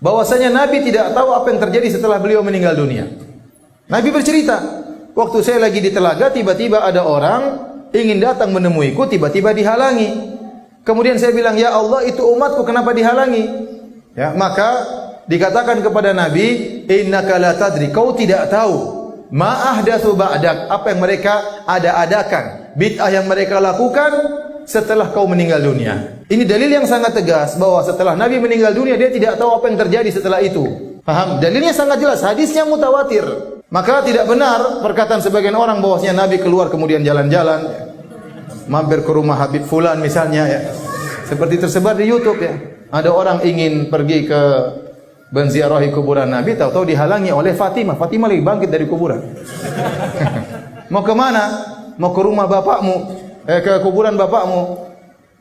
bahwasanya Nabi tidak tahu apa yang terjadi setelah beliau meninggal dunia. Nabi bercerita, waktu saya lagi di telaga, tiba-tiba ada orang ingin datang menemuiku, tiba-tiba dihalangi. Kemudian saya bilang, ya Allah, itu umatku, kenapa dihalangi? Ya, maka dikatakan kepada Nabi, innaka la tadri, kau tidak tahu ma ahdatsu ba'dak, apa yang mereka ada-adakan, bid'ah yang mereka lakukan setelah kau meninggal dunia. Ini dalil yang sangat tegas bahwa setelah Nabi meninggal dunia dia tidak tahu apa yang terjadi setelah itu. Paham? Dalilnya sangat jelas, hadisnya mutawatir. Maka tidak benar perkataan sebagian orang bahwasanya Nabi keluar kemudian jalan-jalan, mampir ke rumah Habib Fulan misalnya ya. Seperti tersebar di YouTube ya. Ada orang ingin pergi ke menziarahi kuburan Nabi, tahu-tahu dihalangi oleh Fatimah. Fatimah lagi bangkit dari kuburan. Mau ke mana? Mau ke rumah bapakmu, ke kuburan bapakmu.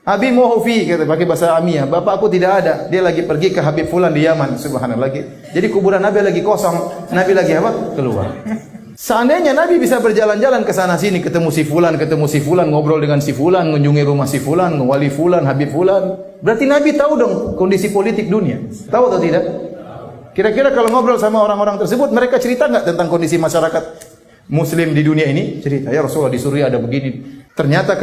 Abi muhufi, kata pakai bahasa Amiyah. Bapakku tidak ada. Dia lagi pergi ke Habib Fulan di Yaman. Subhanallah. Jadi kuburan Nabi lagi kosong. Nabi lagi apa? Keluar. Seandainya Nabi bisa berjalan-jalan ke sana sini, ketemu si Fulan, ngobrol dengan si Fulan, mengunjungi rumah si Fulan, wali Fulan, Habib Fulan, berarti Nabi tahu dong kondisi politik dunia. Tahu atau tidak? Kira-kira kalau ngobrol sama orang-orang tersebut, mereka cerita nggak tentang kondisi masyarakat Muslim di dunia ini? Cerita, ya Rasulullah di Suriah ada begini. Ternyata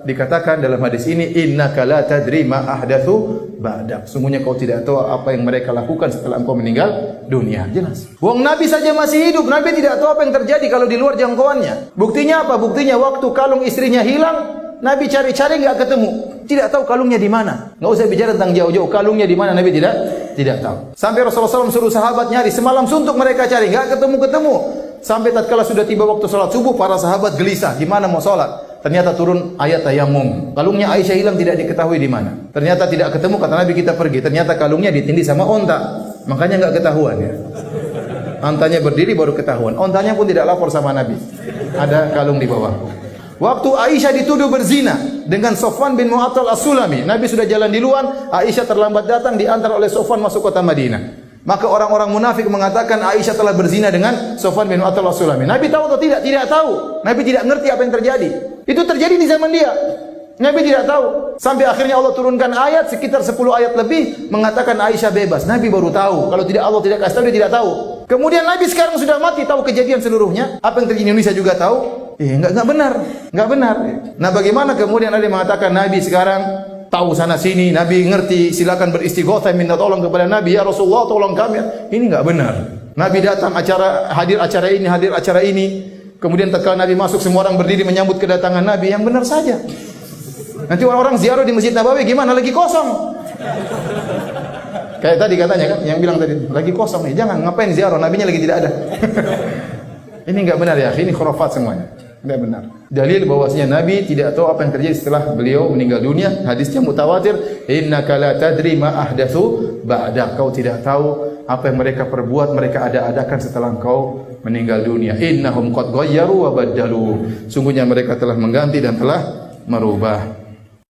dikatakan dalam hadis ini, innaka la tadri ma ahdatsu ba'dak. Sungguhnya kau tidak tahu apa yang mereka lakukan setelah engkau meninggal dunia. Jelas. Wong Nabi saja masih hidup, Nabi tidak tahu apa yang terjadi kalau di luar jangkauannya. Buktinya apa? Buktinya waktu kalung istrinya hilang, Nabi cari-cari enggak ketemu. Tidak tahu kalungnya di mana. Enggak usah bicara tentang jauh-jauh, kalungnya di mana Nabi tidak tahu. Sampai Rasulullah SAW suruh sahabat nyari, semalam suntuk mereka cari, enggak ketemu-ketemu. Sampai tatkala sudah tiba waktu salat subuh, para sahabat gelisah, di mana mau salat? Ternyata turun ayat tayammum. Kalungnya Aisyah hilang, tidak diketahui di mana. Ternyata tidak ketemu, kata Nabi kita pergi. Ternyata kalungnya ditindih sama onta. Makanya enggak ketahuan ya. Ontanya berdiri baru ketahuan. Ontanya pun tidak lapor sama Nabi. Ada kalung di bawah. Waktu Aisyah dituduh berzina dengan Sofwan bin Mu'attal As-Sulami, Nabi sudah jalan di luar, Aisyah terlambat datang, diantar oleh Sofwan masuk kota Madinah. Maka orang-orang munafik mengatakan Aisyah telah berzina dengan Sofwan bin Mu'attal As-Sulami. Nabi tahu atau tidak? Tidak tahu. Nabi tidak ngerti apa yang terjadi. Itu terjadi di zaman dia. Nabi tidak tahu. Sampai akhirnya Allah turunkan ayat sekitar 10 ayat lebih mengatakan Aisyah bebas. Nabi baru tahu. Kalau tidak Allah tidak kasih tahu, dia tidak tahu. Kemudian Nabi sekarang sudah mati, tahu kejadian seluruhnya. Apa yang terjadi di Indonesia juga tahu. Enggak benar. Enggak benar. Nah, bagaimana kemudian ada yang mengatakan Nabi sekarang tahu sana sini, Nabi ngerti, silakan beristighotsah minta tolong kepada Nabi, ya Rasulullah tolong kami. Ini enggak benar. Nabi datang hadir acara ini. Kemudian tatkala Nabi masuk, semua orang berdiri menyambut kedatangan Nabi. Yang benar saja. Nanti orang-orang ziarah di Masjid Nabawi gimana? Lagi kosong. Kayak tadi katanya kan, yang bilang tadi lagi kosong nih. Jangan, ngapain ziarah? Nabinya lagi tidak ada. Ini enggak benar ya, ini khurafat semuanya. Enggak benar. Dalil bahwasanya Nabi tidak tahu apa yang terjadi setelah beliau meninggal dunia. Hadisnya mutawatir, innaka la tadri ma ahdatsu ba'da. Kau tidak tahu apa yang mereka perbuat, mereka ada-adakan setelah engkau meninggal dunia. Innahum qad ghayyaru wa baddalu. Sungguhnya mereka telah mengganti dan telah merubah.